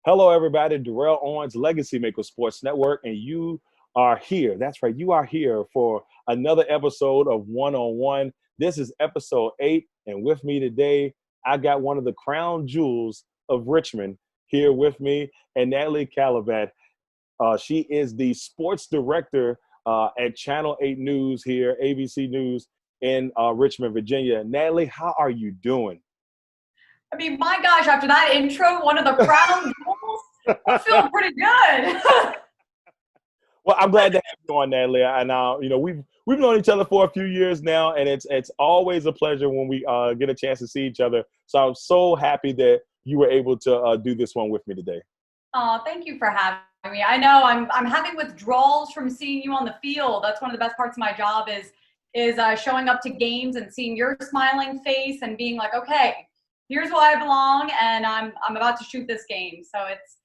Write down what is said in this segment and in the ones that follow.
Hello, everybody. Darrell Owens, Legacy Maker Sports Network, and you are here. That's right. You are here for another episode of One on One. This is episode 8, and with me today, I got one of the crown jewels of Richmond here with me, and Natalie Kalibat. She is the sports director at Channel 8 News here, ABC News in Richmond, Virginia. Natalie, how are you doing? I mean, my gosh, after that intro, one of the crown jewels, I'm feeling pretty good. Well, I'm glad to have you on, Natalie. And we've known each other for a few years now, and it's always a pleasure when we get a chance to see each other. So I'm so happy that you were able to do this one with me today. Thank you for having me. I know I'm having withdrawals from seeing you on the field. That's one of the best parts of my job is showing up to games and seeing your smiling face and being like, okay, here's where I belong, and I'm about to shoot this game. So it's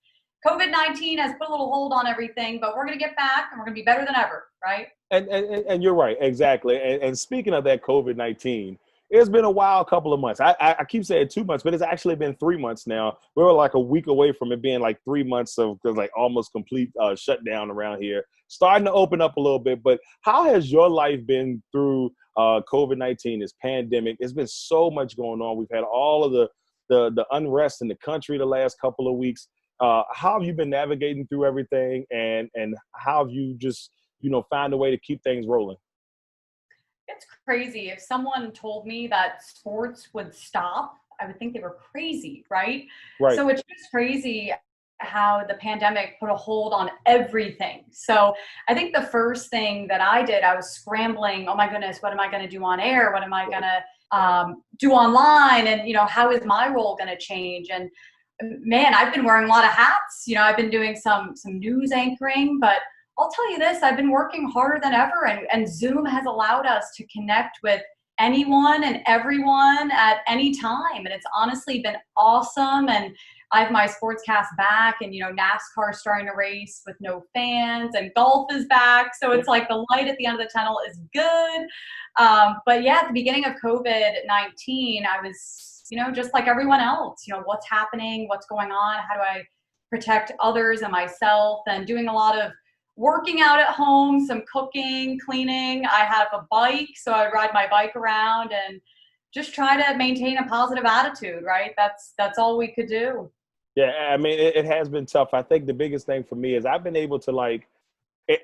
COVID-19 has put a little hold on everything, but we're going to get back, and we're going to be better than ever, right? And you're right, exactly. And speaking of that COVID-19, it's been a wild couple of months. I keep saying 2 months, but it's actually been 3 months now. We were like a week away from it being like 3 months of like almost complete shutdown around here. Starting to open up a little bit, but how has your life been through COVID-19, this pandemic? It's been so much going on. We've had all of the unrest in the country the last couple of weeks. How have you been navigating through everything, and how have you just found a way to keep things rolling? It's crazy. If someone told me that sports would stop, I would think they were crazy, right? Right. So it's just crazy how the pandemic put a hold on everything. So I think the first thing that I did, I was scrambling. Oh my goodness, what am I going to do on air? What am I going to do online? And, how is my role going to change? And man, I've been wearing a lot of hats. I've been doing some news anchoring, but I'll tell you this, I've been working harder than ever, and Zoom has allowed us to connect with anyone and everyone at any time. And it's honestly been awesome. And I have my sportscast back, and, NASCAR starting to race with no fans, and golf is back. So it's like the light at the end of the tunnel is good. But yeah, at the beginning of COVID-19, I was, just like everyone else, what's happening, what's going on, how do I protect others and myself, and doing a lot of working out at home, some cooking, cleaning. I have a bike, so I ride my bike around and just try to maintain a positive attitude, right? That's all we could do. Yeah, I mean, it has been tough. I think the biggest thing for me is I've been able to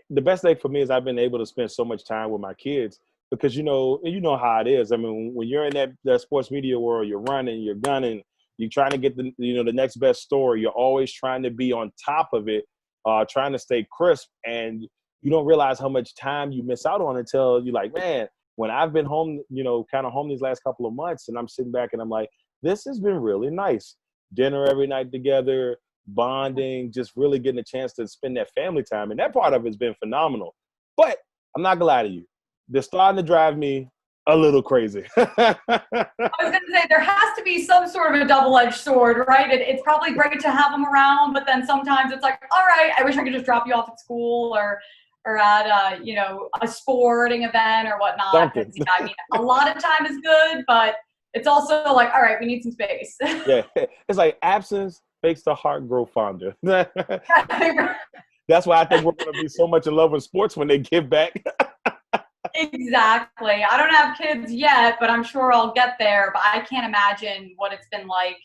the best thing for me is I've been able to spend so much time with my kids because, you know how it is. I mean, when you're in that sports media world, you're running, you're gunning, you're trying to get the next best story. You're always trying to be on top of it, trying to stay crisp, and you don't realize how much time you miss out on until you're like, man, when I've been home, kind of home these last couple of months, and I'm sitting back and I'm like, this has been really nice. Dinner every night together, bonding, just really getting a chance to spend that family time. And that part of it has been phenomenal. But I'm not gonna lie to you, they're starting to drive me a little crazy. I was going to say, there has to be some sort of a double-edged sword, right? It's probably great to have them around, but then sometimes it's like, all right, I wish I could just drop you off at school or at a sporting event or whatnot. Yeah, I mean, a lot of time is good, but it's also like, all right, we need some space. Yeah, it's like absence makes the heart grow fonder. That's why I think we're going to be so much in love with sports when they get back. Exactly. I don't have kids yet, but I'm sure I'll get there. But I can't imagine what it's been like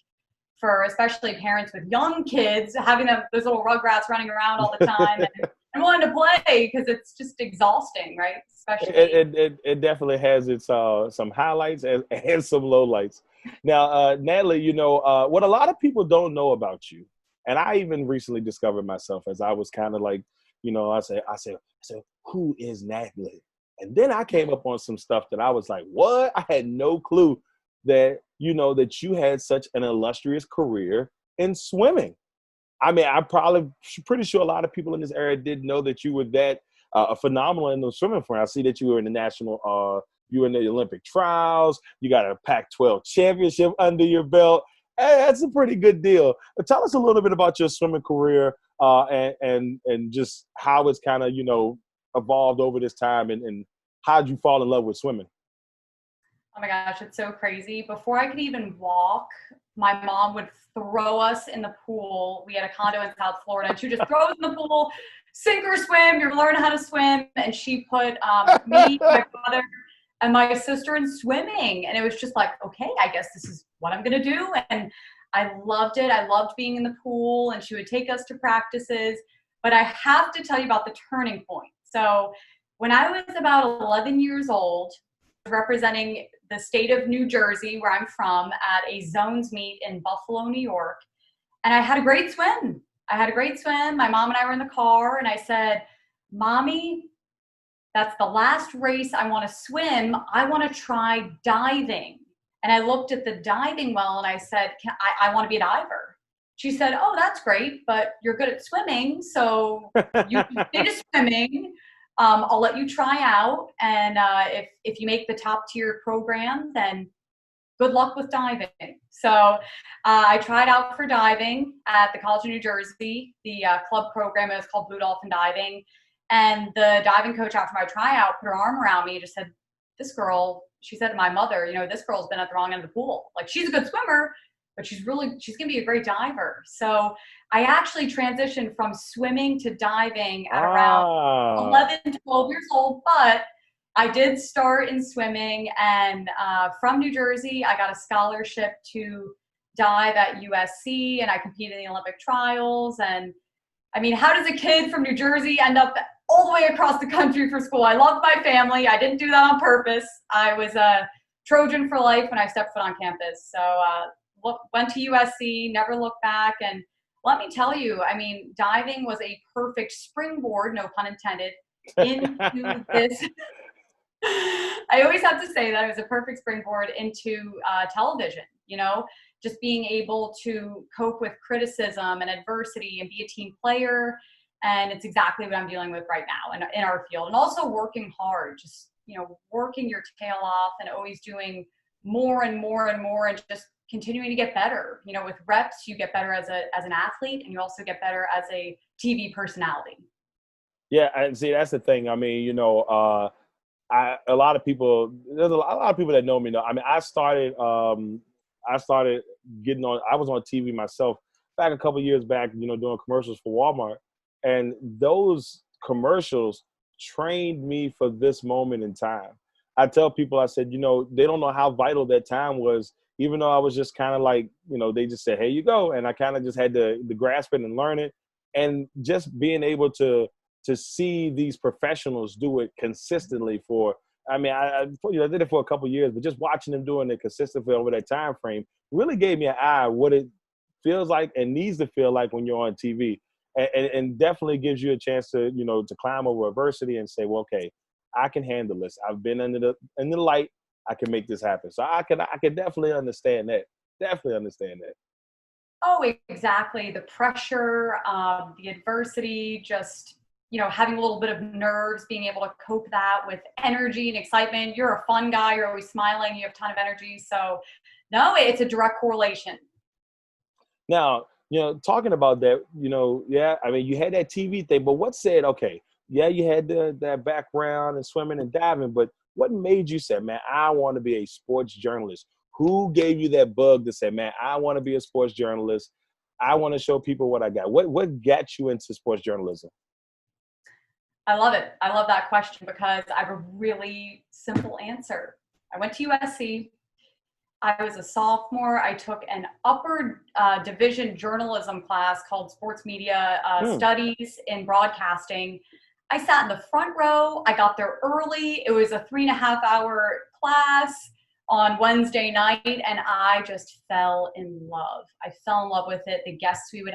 for especially parents with young kids, having those little rugrats running around all the time and wanting to play because it's just exhausting, right? Especially it definitely has its some highlights and some lowlights. Now, Natalie, what a lot of people don't know about you, and I even recently discovered myself as I was kind of like, I say, who is Natalie? And then I came up on some stuff that I was like, what? I had no clue that, that you had such an illustrious career in swimming. I mean, I'm probably pretty sure a lot of people in this area didn't know that you were that phenomenal in the swimming front. I see that you were in you were in the Olympic trials. You got a Pac-12 championship under your belt. Hey, that's a pretty good deal. But tell us a little bit about your swimming career and just how it's kind of, evolved over this time, and how did you fall in love with swimming? Oh my gosh, it's so crazy. Before I could even walk, my mom would throw us in the pool. We had a condo in South Florida, and she would just throw us in the pool, sink or swim. You're learning how to swim. And she put me, my brother, and my sister in swimming. And it was just like, okay, I guess this is what I'm going to do. And I loved it. I loved being in the pool, and she would take us to practices. But I have to tell you about the turning point. So when I was about 11 years old, representing the state of New Jersey, where I'm from, at a zones meet in Buffalo, New York. And I had a great swim. My mom and I were in the car, and I said, Mommy, that's the last race I want to swim. I want to try diving. And I looked at the diving well and I said, I want to be a diver. She said, oh, that's great, but you're good at swimming. So you did swimming. I'll let you try out. And if you make the top tier program, then good luck with diving. So I tried out for diving at the College of New Jersey, the club program. It was called Blue Dolphin Diving. And the diving coach, after my tryout, put her arm around me and just said, this girl, she said to my mother, this girl's been at the wrong end of the pool. Like, she's a good swimmer, but she's going to be a great diver. So I actually transitioned from swimming to diving at around 11, 12 years old, but I did start in swimming, and from New Jersey, I got a scholarship to dive at USC, and I competed in the Olympic trials. And I mean, how does a kid from New Jersey end up all the way across the country for school? I loved my family. I didn't do that on purpose. I was a Trojan for life when I stepped foot on campus. So went to USC, never looked back. And let me tell you, I mean, diving was a perfect springboard, no pun intended, into this. I always have to say that it was a perfect springboard into television, just being able to cope with criticism and adversity and be a team player. And it's exactly what I'm dealing with right now in our field. And also working hard, just, working your tail off and always doing more and more and more, and just continuing to get better. With reps, you get better as an athlete, and you also get better as a TV personality. Yeah, and see, that's the thing. I mean, a lot of people, there's a lot of people that know me. I mean, I started getting on. I was on TV myself back a couple of years back, doing commercials for Walmart, and those commercials trained me for this moment in time. I tell people, I said, they don't know how vital that time was, even though I was just kind of like, they just said, here you go, and I kind of just had to grasp it and learn it, and just being able to see these professionals do it consistently for, I mean, I did it for a couple of years, but just watching them doing it consistently over that time frame really gave me an eye what it feels like and needs to feel like when you're on TV, and definitely gives you a chance to, to climb over adversity and say, well, okay, I can handle this. I've been in the light. I can make this happen. So I can definitely understand that. Definitely understand that. Oh, exactly. The pressure, the adversity, just, having a little bit of nerves, being able to cope that with energy and excitement. You're a fun guy. You're always smiling. You have a ton of energy. So no, it's a direct correlation. Now, talking about that, yeah, I mean, you had that TV thing, but what said, okay, yeah, you had that background in swimming and diving, but what made you say, man, I want to be a sports journalist? Who gave you that bug to say, man, I want to be a sports journalist? I want to show people what I got. What got you into sports journalism? I love it. I love that question because I have a really simple answer. I went to USC. I was a sophomore. I took an upper division journalism class called Sports Media Studies in Broadcasting. I sat in the front row. I got there early. It was a 3.5-hour class on Wednesday night, and I just fell in love. I fell in love with it. The guests we would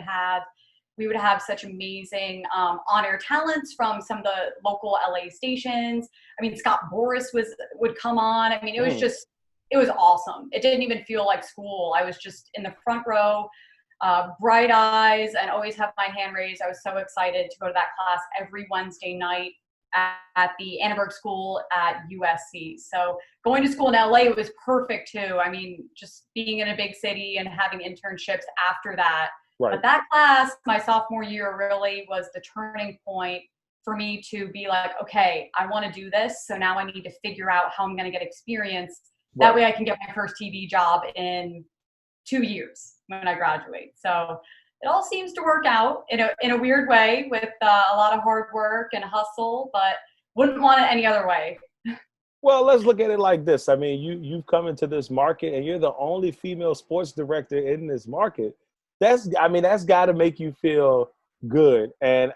have such amazing on-air talents from some of the local LA stations. I mean, Scott Boras would come on. I mean, it was awesome. It didn't even feel like school. I was just in the front row, bright eyes, and always have my hand raised. I was so excited to go to that class every Wednesday night at the Annenberg School at USC. So going to school in LA was perfect too. I mean, just being in a big city and having internships after that. Right. But that class, my sophomore year, really was the turning point for me to be like, okay, I want to do this. So now I need to figure out how I'm going to get experience. Right. That way I can get my first TV job in 2 years when I graduate. So it all seems to work out in a weird way with a lot of hard work and hustle, but wouldn't want it any other way. Well, let's look at it like this. I mean, you've come into this market and you're the only female sports director in this market. That's got to make you feel good. And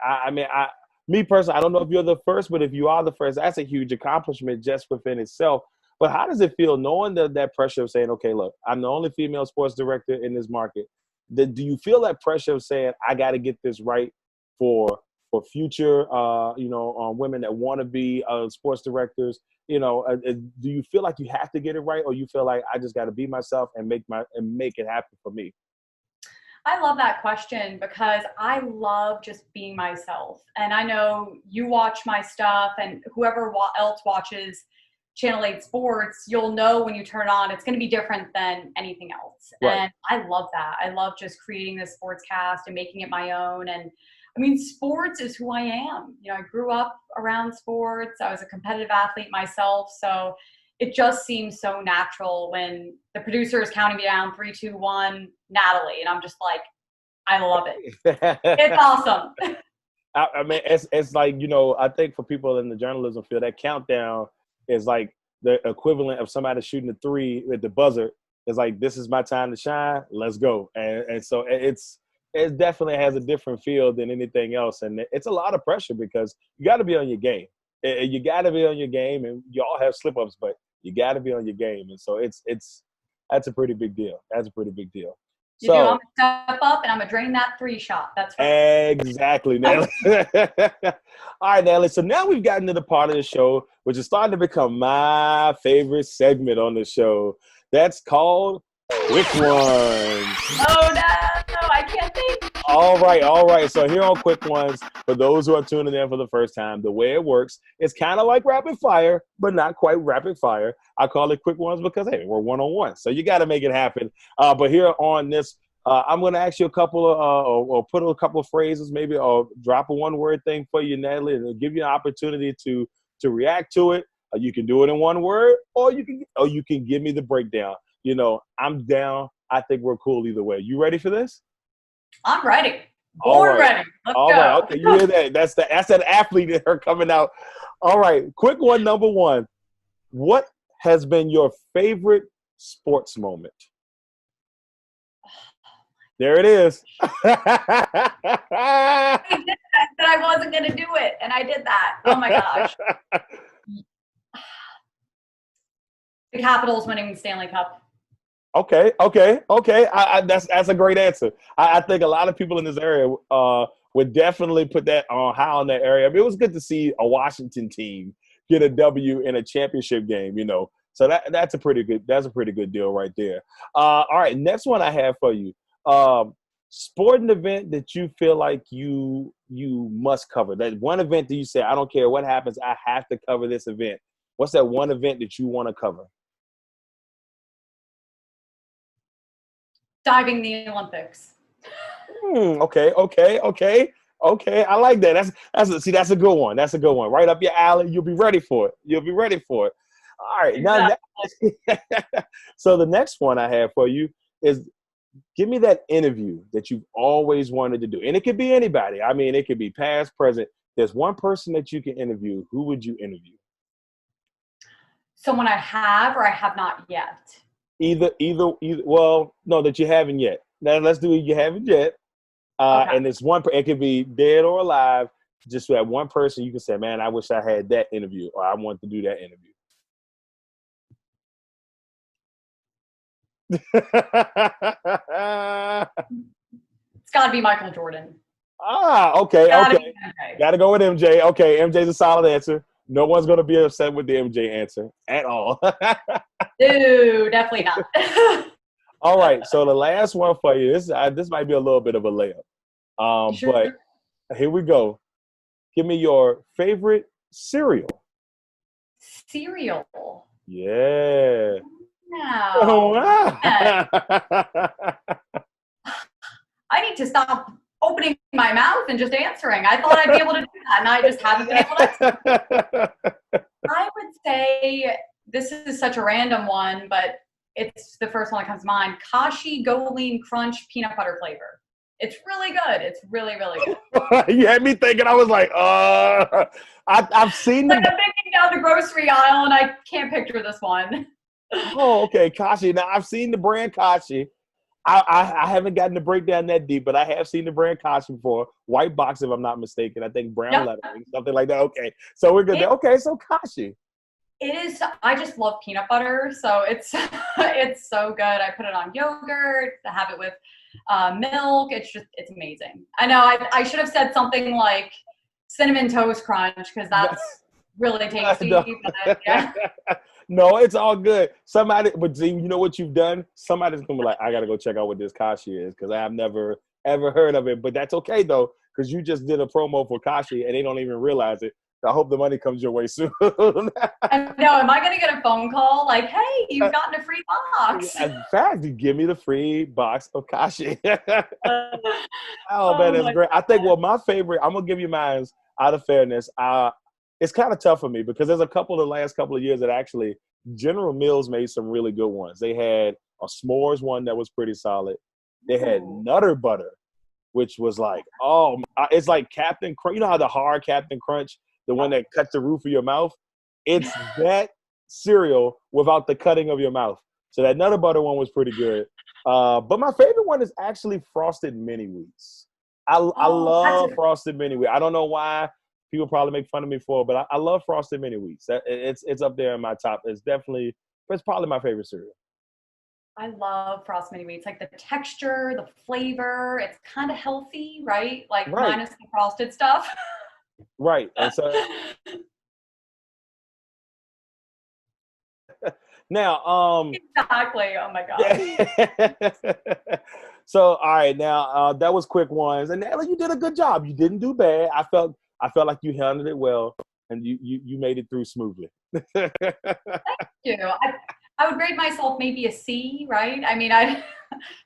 me personally, I don't know if you're the first, but if you are the first, that's a huge accomplishment just within itself. But how does it feel knowing that pressure of saying, okay, look, I'm the only female sports director in this market? Do you feel that pressure of saying, I got to get this right for future, women that want to be sports directors? Do you feel like you have to get it right, or you feel like I just got to be myself and make it happen for me? I love that question because I love just being myself. And I know you watch my stuff, and whoever else watches Channel 8 Sports, you'll know when you turn on, it's going to be different than anything else. Right. And I love that. I love just creating this sports cast and making it my own. And I mean, sports is who I am. I grew up around sports. I was a competitive athlete myself. So it just seems so natural when the producer is counting me down, 3, 2, 1, Natalie. And I'm just like, I love it. It's awesome. I mean, it's like, I think for people in the journalism field, that countdown is like the equivalent of somebody shooting a 3 at the buzzer. It's like, this is my time to shine. Let's go. And so it definitely has a different feel than anything else. And it's a lot of pressure because you got to be on your game. You got to be on your game, and you all have slip-ups, but you got to be on your game. And so that's a pretty big deal. That's a pretty big deal. I'm going to step up and I'm going to drain that 3 shot. That's right. Exactly, Natalie. All right, Natalie. So now we've gotten to the part of the show, which is starting to become my favorite segment on the show. That's called Quick Ones. Oh, no, I can't think. All right. So here on Quick Ones, for those who are tuning in for the first time, the way it works, it's kind of like rapid fire, but not quite rapid fire. I call it Quick Ones because, hey, we're one-on-one. So you got to make it happen. But here on this, I'm going to ask you a couple of, or put a couple of phrases, maybe, or drop a one-word thing for you, Natalie, and give you an opportunity to react to it. You can do it in one word, or you can give me the breakdown. I'm down. I think we're cool either way. You ready for this? I'm ready. Born ready. Let's go. Right. Okay, you hear that? That's that athlete in her coming out. All right. Quick one, number one. What has been your favorite sports moment? There it is. I said I wasn't going to do it, and I did that. Oh, my gosh. The Capitals winning the Stanley Cup. Okay. That's a great answer. I think a lot of people in this area would definitely put that on high on that area. I mean, it was good to see a Washington team get a W in a championship game, So that's a pretty good deal right there. All right, next one I have for you. Sporting event that you feel like you must cover. That one event that you say, I don't care what happens, I have to cover this event. What's that one event that you want to cover? Diving the Olympics. Okay. I like that. That's a good one. That's a good one. Right up your alley. You'll be ready for it. All right. Exactly. Now, so the next one I have for you is, give me that interview that you've always wanted to do. And it could be anybody. I mean, it could be past, present. There's one person that you can interview. Who would you interview? Someone I have or I have not yet. Either. Well, no, that you haven't yet. Now let's do it. You haven't yet. Okay. And it's one. It could be dead or alive. Just that one person you can say, "Man, I wish I had that interview," or "I want to do that interview." It's got to be Michael Jordan. Okay. Got to go with MJ. Okay, MJ's a solid answer. No one's going to be upset with the MJ answer at all. Dude, definitely not. All right, so the last one for you, this might be a little bit of a layup. Sure. But here we go. Give me your favorite cereal. Cereal? Yeah. No. Oh, wow. I need to stop opening my mouth and just answering. I thought I'd be able to do that, and I just haven't been able to. I would say, this is such a random one, but it's the first one that comes to mind. Kashi Go Lean Crunch peanut butter flavor. It's really good. It's really, really good. You had me thinking. I was like, I've seen Like I'm thinking down the grocery aisle and I can't picture this one. Oh, okay, Kashi. Now I've seen the brand Kashi. I haven't gotten to break down that deep, but I have seen the brand Kashi before. White box, if I'm not mistaken. I think brown lettering, something like that. Okay, so we're good there. Okay, so Kashi. It is. I just love peanut butter, so it's it's so good. I put it on yogurt. I have it with milk. It's amazing. I know. I should have said something like cinnamon toast crunch because that's really tasty. No. But, yeah. No, it's all good. But see, you know what you've done? Somebody's gonna be like, I gotta go check out what this Kashi is because I've never ever heard of it. But that's okay though, because you just did a promo for Kashi and they don't even realize it. I hope the money comes your way soon. I know. Am I going to get a phone call like, hey, you've gotten a free box? In fact, you give me the free box of Kashi. Oh, man, that's great. I think, well, my favorite, I'm going to give you mine out of fairness. It's kind of tough for me because there's the last couple of years that actually General Mills made some really good ones. They had a s'mores one that was pretty solid. They had Nutter Butter, which was like, it's like Captain Crunch. You know how the hard Captain Crunch, the one that cuts the roof of your mouth? It's that cereal without the cutting of your mouth. So that Nutter Butter one was pretty good. But my favorite one is actually Frosted Mini Wheats. I love Frosted Mini Wheats. I don't know why people probably make fun of me for it, but I love Frosted Mini Wheats. It's up there in my top. It's probably my favorite cereal. I love Frosted Mini Wheats. Like the texture, the flavor, it's kind of healthy, right? Like minus the frosted stuff. Right. And so now, exactly. Oh my God. So, all right, now that was quick ones, and Natalie, you did a good job. You didn't do bad. I felt like you handled it well, and you made it through smoothly. Thank you. I would grade myself maybe a C, right? I mean, I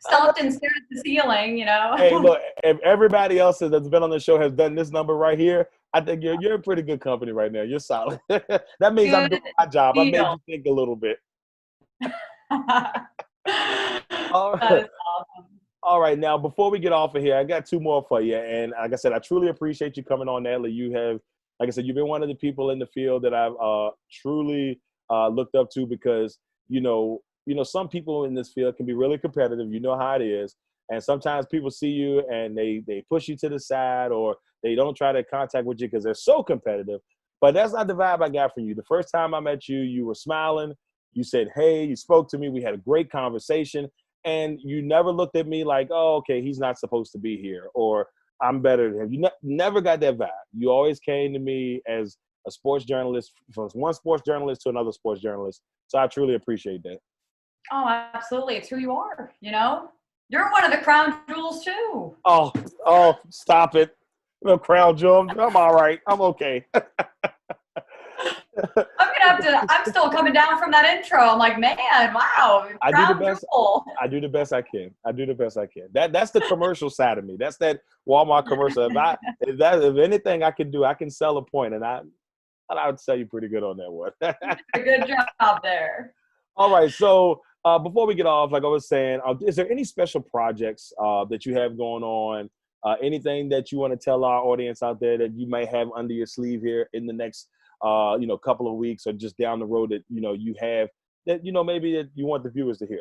stopped and stared at the ceiling, you know. Hey, look, if everybody else that's been on the show has done this number right here, I think you're in pretty good company right now. You're solid. That means I'm doing my job. I made you think a little bit. All right. That is awesome. All right, now before we get off of here, I got two more for you. And like I said, I truly appreciate you coming on, Natalie. You have, like I said, you've been one of the people in the field that I've truly looked up to because, you know, some people in this field can be really competitive. You know how it is. And sometimes people see you and they push you to the side or they don't try to contact with you because they're so competitive. But that's not the vibe I got from you. The first time I met you, you were smiling. You said, hey, you spoke to me. We had a great conversation. And you never looked at me like, oh, okay, he's not supposed to be here or I'm better than him. You never got that vibe. You always came to me as a sports journalist, from one sports journalist to another sports journalist. So I truly appreciate that. Oh, absolutely. It's who you are, you know? You're one of the crown jewels too. Oh, stop it. No crown jewel. I'm all right. I'm okay. I'm still coming down from that intro. I'm like, man, wow. I do the best I can. That's the commercial side of me. That's that Walmart commercial. If anything I can do, I can sell a point, and I would say you're pretty good on that one. Good job there. All right. So before we get off, like I was saying, is there any special projects that you have going on? Anything that you want to tell our audience out there that you may have under your sleeve here in the next couple of weeks or just down the road that, you have that, maybe that you want the viewers to hear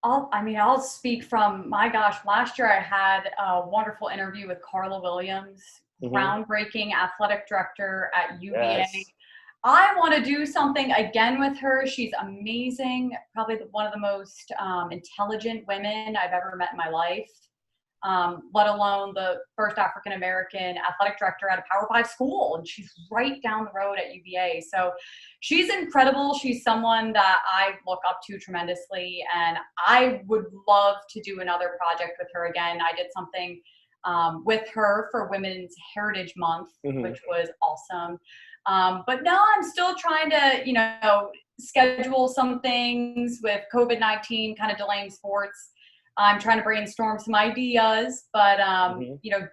about? I'll speak from, my gosh, last year I had a wonderful interview with Carla Williams, groundbreaking athletic director at UVA. Yes. I want to do something again with her. She's amazing, probably one of the most intelligent women I've ever met in my life. Let alone the first African-American athletic director at a Power 5 school. And she's right down the road at UVA. So she's incredible. She's someone that I look up to tremendously. And I would love to do another project with her again. I did something with her for Women's Heritage Month, which was awesome. But no, I'm still trying to, schedule some things with COVID-19 kind of delaying sports. I'm trying to brainstorm some ideas, but,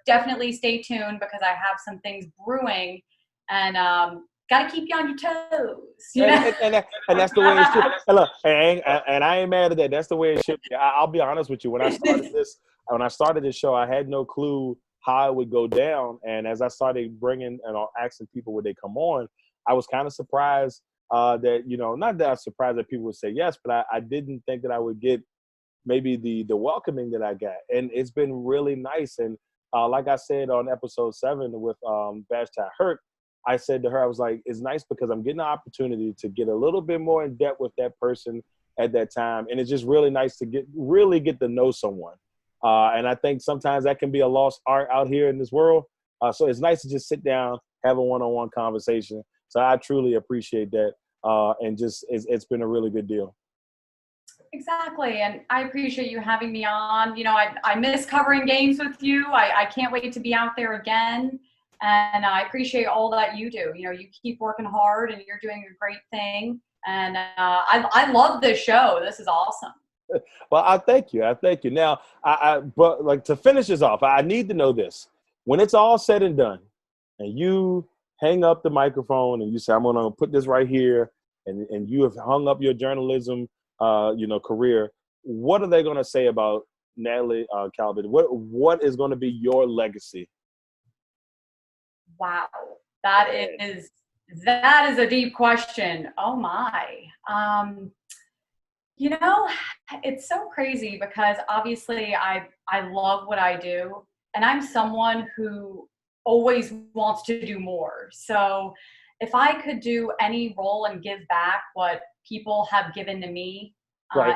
definitely stay tuned because I have some things brewing and got to keep you on your toes, you And, know? and that's the way it should. And look, and I ain't mad at that. That's the way it should be. I'll be honest with you. When I started this show, I had no clue how it would go down. And as I started bringing and asking people would they come on, I was kind of surprised that, not that I was surprised that people would say yes, but I didn't think that I would get maybe the welcoming that I got. And it's been really nice. And like I said on episode 7 with Vashti Hurt, I said to her, I was like, it's nice because I'm getting the opportunity to get a little bit more in depth with that person at that time. And it's just really nice to really get to know someone. And I think sometimes that can be a lost art out here in this world. So it's nice to just sit down, have a one-on-one conversation. So I truly appreciate that. And just, it's been a really good deal. Exactly. And I appreciate you having me on. I miss covering games with you. I can't wait to be out there again. And I appreciate all that you do. You keep working hard and you're doing a great thing. And I love this show. This is awesome. Well, I thank you. Now, but like to finish this off, I need to know this. When it's all said and done and you hang up the microphone and you say, I'm going to put this right here, and you have hung up your journalism career, what are they going to say about Natalie Kalibat? What is going to be your legacy? Wow, that is a deep question. Oh my. It's so crazy because obviously I love what I do, and I'm someone who always wants to do more. So if I could do any role and give back what people have given to me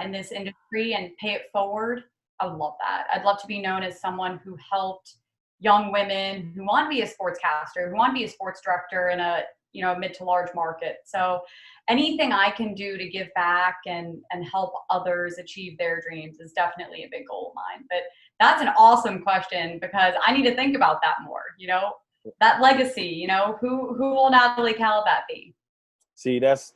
in this industry and pay it forward, I would love that. I'd love to be known as someone who helped young women who want to be a sportscaster, who want to be a sports director in a mid to large market. So anything I can do to give back and help others achieve their dreams is definitely a big goal of mine. But that's an awesome question because I need to think about that more. That legacy. Who will Natalie Kalibat be? See, that's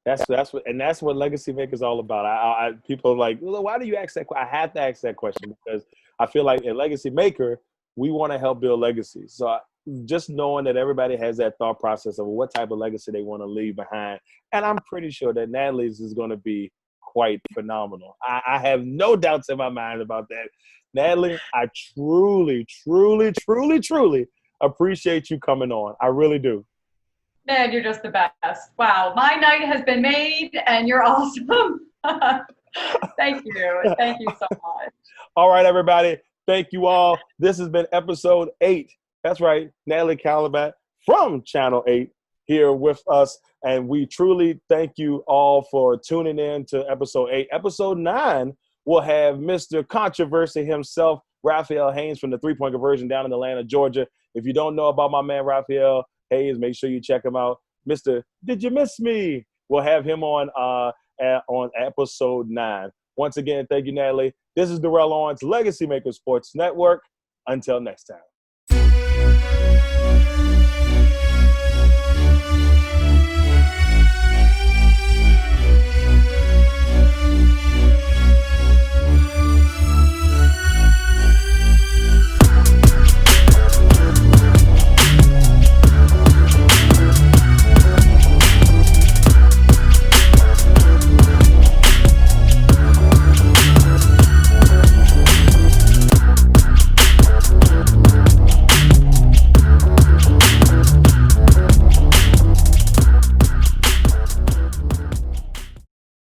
what Legacy Maker is all about. People are like, well, why do you ask that? I have to ask that question because I feel like in Legacy Maker, we want to help build legacies. So just knowing that everybody has that thought process of what type of legacy they want to leave behind. And I'm pretty sure that Natalie's is going to be quite phenomenal. I have no doubts in my mind about that. Natalie, I truly, truly, truly, truly appreciate you coming on. I really do. Man, you're just the best. Wow. My night has been made and you're awesome. Thank you. Thank you so much. All right, everybody. Thank you all. This has been episode 8. That's right. Natalie Kalibat from Channel 8 here with us. And we truly thank you all for tuning in to episode 8. Episode 9 will have Mr. Controversy himself, Raphael Haynes from the 3-point conversion down in Atlanta, Georgia. If you don't know about my man, Raphael Haynes, make sure you check him out. Mr. Did You Miss Me? We'll have him on episode 9. Once again, thank you, Natalie. This is Darrell Owens, Legacy Maker Sports Network. Until next time.